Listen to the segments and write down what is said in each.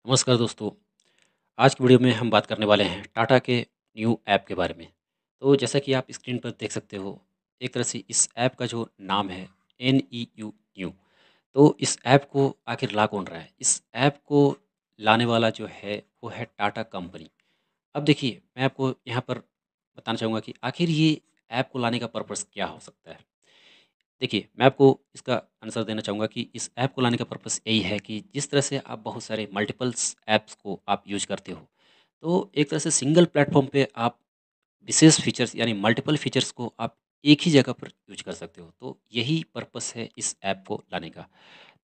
नमस्कार दोस्तों। आज की वीडियो में हम बात करने वाले हैं टाटा के न्यू ऐप के बारे में। तो जैसा कि आप स्क्रीन पर देख सकते हो, एक तरह से इस ऐप का जो नाम है NEU न्यू। तो इस ऐप को आखिर ला कौन रहा है? इस ऐप को लाने वाला जो है वो है टाटा कंपनी। अब देखिए, मैं आपको यहाँ पर बताना चाहूँगा कि आखिर ये ऐप को लाने का पर्पज़ क्या हो सकता है? देखिए, मैं आपको इसका आंसर देना चाहूँगा कि इस ऐप को लाने का पर्पस यही है कि जिस तरह से आप बहुत सारे मल्टीपल्स ऐप्स को आप यूज़ करते हो, तो एक तरह से सिंगल प्लेटफ़ॉर्म पे आप विशेष फीचर्स यानी मल्टीपल फीचर्स को आप एक ही जगह पर यूज़ कर सकते हो। तो यही पर्पस है इस ऐप को लाने का।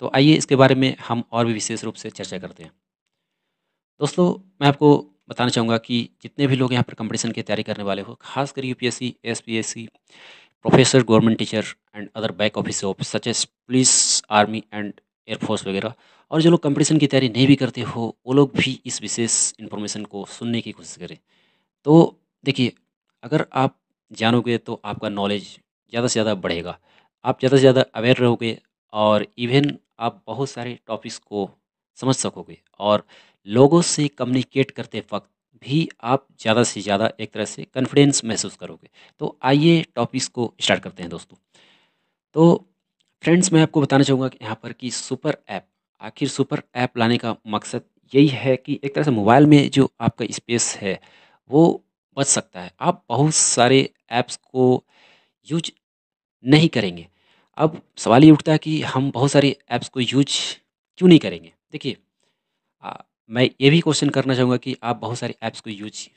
तो आइए इसके बारे में हम और भी विशेष रूप से चर्चा करते हैं। दोस्तों, मैं आपको बताना चाहूँगा कि जितने भी लोग यहाँ पर कॉम्पिटिशन की तैयारी करने वाले हो, खासकर UPSC, SPSC, professor, government teacher and other back office job such as police, army and air force वगैरह, और जो लोग कॉम्पिटिशन की तैयारी नहीं भी करते हो, वो लोग भी इस विशेष इन्फॉर्मेशन को सुनने की कोशिश करें। तो देखिए, अगर आप जानोगे तो आपका नॉलेज ज़्यादा से ज़्यादा बढ़ेगा। आप ज़्यादा से ज़्यादा अवेयर रहोगे और इवन आप बहुत सारे टॉपिक्स को समझ सकोगे, और लोगों से कम्युनिकेट करते वक़्त भी आप ज़्यादा से ज़्यादा एक तरह से कॉन्फिडेंस महसूस करोगे। तो आइए टॉपिक्स को स्टार्ट करते हैं दोस्तों। तो फ्रेंड्स, मैं आपको बताना चाहूँगा कि यहाँ पर कि सुपर ऐप, आखिर सुपर ऐप लाने का मकसद यही है कि एक तरह से मोबाइल में जो आपका स्पेस है, वो बच सकता है। आप बहुत सारे ऐप्स को यूज़ नहीं करेंगे। अब सवाल ये उठता है कि हम बहुत सारे ऐप्स को यूज़ क्यों नहीं करेंगे? देखिए, अ, मैं ये भी क्वेश्चन करना चाहूँगा कि आप बहुत सारे ऐप्स को यूज़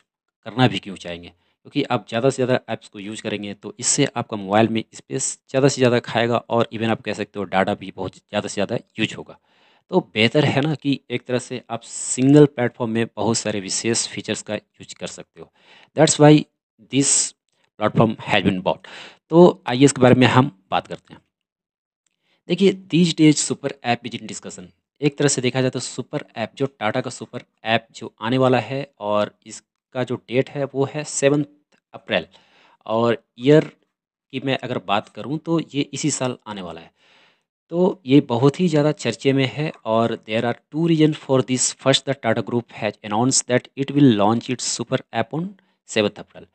करना भी क्यों चाहेंगे? क्योंकि आप ज़्यादा से ज़्यादा ऐप्स को यूज़ करेंगे तो इससे आपका मोबाइल में स्पेस ज़्यादा से ज़्यादा खाएगा, और इवन आप कह सकते हो डाटा भी बहुत ज़्यादा से ज़्यादा यूज़ होगा। तो बेहतर है ना कि एक तरह से आप सिंगल प्लेटफ़ॉर्म में बहुत सारे विशेष फीचर्स का यूज़ कर सकते हो। That's why this platform has been bought. तो आइए इसके बारे में हम बात करते हैं। देखिए, these days super app is in discussion. एक तरह से देखा जाए तो सुपर ऐप, जो टाटा का सुपर ऐप जो आने वाला है, और इसका जो डेट है वो है 7 अप्रैल, और ईयर की मैं अगर बात करूँ तो ये इसी साल आने वाला है। तो ये बहुत ही ज़्यादा चर्चे में है, और there are 2 reason for this. First, the Tata group has announced that it will launch its super app on 7th April.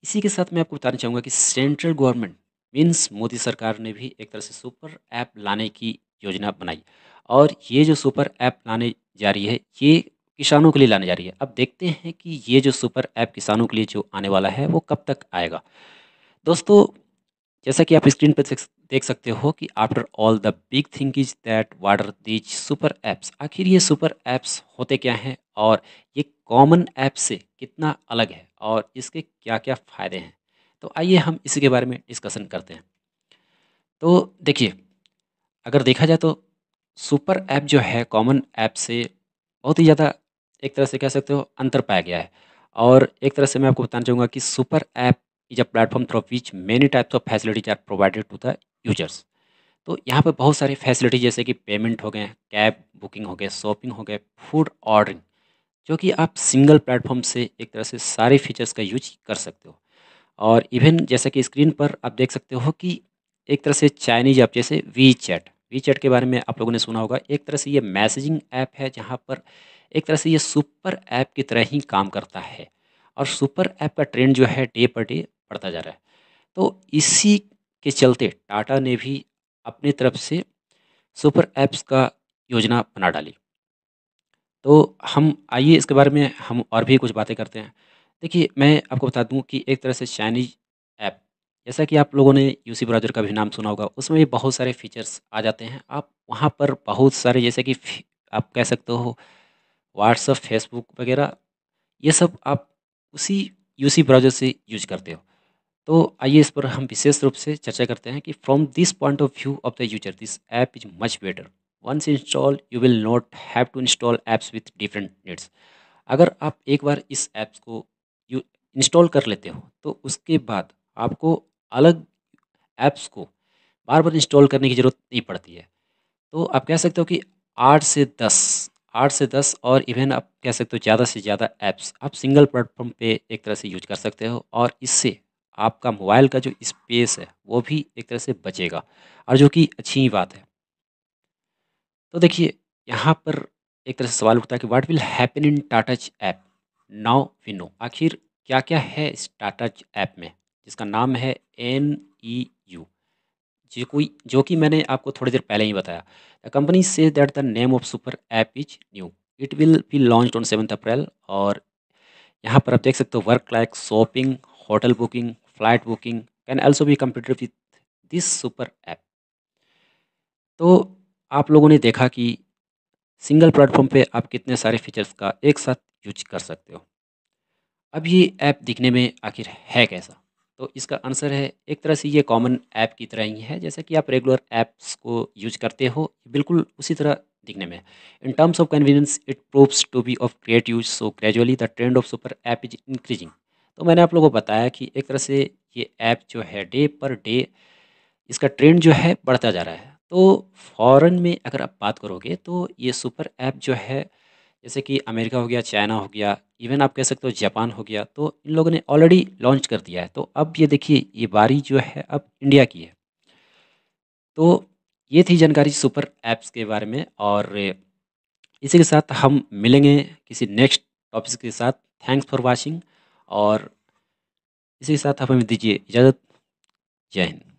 इसी के साथ मैं आपको बताना चाहूँगा कि सेंट्रल गवर्नमेंट मीन्स मोदी सरकार ने भी एक तरह से सुपर ऐप लाने की योजना बनाई, और ये जो सुपर ऐप लाने जा रही है, ये किसानों के लिए लाने जा रही है। अब देखते हैं कि ये जो सुपर ऐप किसानों के लिए जो आने वाला है वो कब तक आएगा। दोस्तों, जैसा कि आप स्क्रीन पर देख सकते हो कि after all the big thing is that what are these super apps, आखिर ये सुपर ऐप्स होते क्या हैं, और ये कॉमन ऐप से कितना अलग है, और इसके क्या क्या फ़ायदे हैं। तो आइए हम इसी के बारे में डिस्कशन करते हैं। तो देखिए, अगर देखा जाए तो सुपर ऐप जो है कॉमन ऐप से बहुत ही ज़्यादा एक तरह से कह सकते हो अंतर पाया गया है। और एक तरह से मैं आपको बताना चाहूँगा कि super app is a platform through which many types of facilities are provided to the users. तो यहाँ पे बहुत सारी फैसिलिटी जैसे कि पेमेंट हो गए, कैब बुकिंग हो गए, शॉपिंग हो गए, फूड ऑर्डरिंग, जो कि आप सिंगल प्लेटफॉर्म से एक तरह से सारे फीचर्स का यूज कर सकते हो। और इवन जैसा कि स्क्रीन पर आप देख सकते हो कि एक तरह से चाइनीज ऐप जैसे वी चैट, वी चैट के बारे में आप लोगों ने सुना होगा। एक तरह से ये मैसेजिंग ऐप है, जहाँ पर एक तरह से ये सुपर ऐप की तरह ही काम करता है, और सुपर ऐप का ट्रेंड जो है डे पर डे बढ़ता जा रहा है। तो इसी के चलते टाटा ने भी अपनी तरफ से सुपर ऐप्स का योजना बना डाली। तो हम आइए इसके बारे में हम और भी कुछ बातें करते हैं। देखिए, मैं आपको बता दूँ कि एक तरह से चाइनीज़ ऐप, जैसा कि आप लोगों ने यूसी ब्राउज़र का भी नाम सुना होगा, उसमें भी बहुत सारे फ़ीचर्स आ जाते हैं। आप वहाँ पर बहुत सारे जैसे कि आप कह सकते हो व्हाट्सएप, फ़ेसबुक वगैरह, ये सब आप उसी यूसी ब्राउज़र से यूज़ करते हो। तो आइए इस पर हम विशेष रूप से चर्चा करते हैं कि from this point of view of the user this app is much better. Once install you will not have to install apps with different needs. अगर आप एक बार इस ऐप्स को यू इंस्टॉल कर लेते हो, तो उसके बाद आपको अलग ऐप्स को बार बार इंस्टॉल करने की ज़रूरत नहीं पड़ती है। तो आप कह सकते हो कि 8 से 10, 8 से 10, और इवन आप कह सकते हो ज़्यादा से ज़्यादा ऐप्स आप सिंगल प्लेटफ़ॉर्म पे एक तरह से यूज़ कर सकते हो, और इससे आपका मोबाइल का जो स्पेस है, वो भी एक तरह से बचेगा, और जो कि अच्छी ही बात है। तो देखिए, यहाँ पर एक तरह से सवाल उठता है कि व्हाट विल हैपन इन टाटाच ऐप नाउ वी नो। आखिर क्या-क्या है इस टाटाच ऐप में, जिसका नाम है एनईयू, जो कि मैंने आपको थोड़ी देर पहले ही बताया। The company says that the name of super app is new. It will be launched on 7th अप्रैल। और यहाँ पर आप देख सकते हो work like shopping, hotel booking, flight booking can also be computed with this super app. तो आप लोगों ने देखा कि सिंगल प्लेटफ़ॉर्म पे आप कितने सारे फीचर्स का एक साथ यूज़ कर सकते हो। अब ये ऐप दिखने में आखिर है कैसा? तो इसका आंसर है, एक तरह से ये कॉमन ऐप की तरह ही है, जैसे कि आप रेगुलर ऐप्स को यूज़ करते हो, बिल्कुल उसी तरह दिखने में। In terms of convenience it proves to be of great use, so gradually the trend of super app is increasing. तो मैंने आप लोगों को बताया कि एक तरह से ये ऐप जो है डे पर डे इसका ट्रेंड जो है बढ़ता जा रहा है। तो फ़ॉरेन में अगर आप बात करोगे तो ये सुपर ऐप जो है, जैसे कि अमेरिका हो गया, चाइना हो गया, इवन आप कह सकते हो जापान हो गया, तो इन लोगों ने ऑलरेडी लॉन्च कर दिया है। तो अब ये देखिए, ये बारी जो है अब इंडिया की है। तो ये थी जानकारी सुपर ऐप्स के बारे में, और इसी के साथ हम मिलेंगे किसी नेक्स्ट टॉपिक के साथ। थैंक्स फॉर वॉचिंग, और इसी के साथ आप हमें दीजिए इजाज़त। जय हिंद।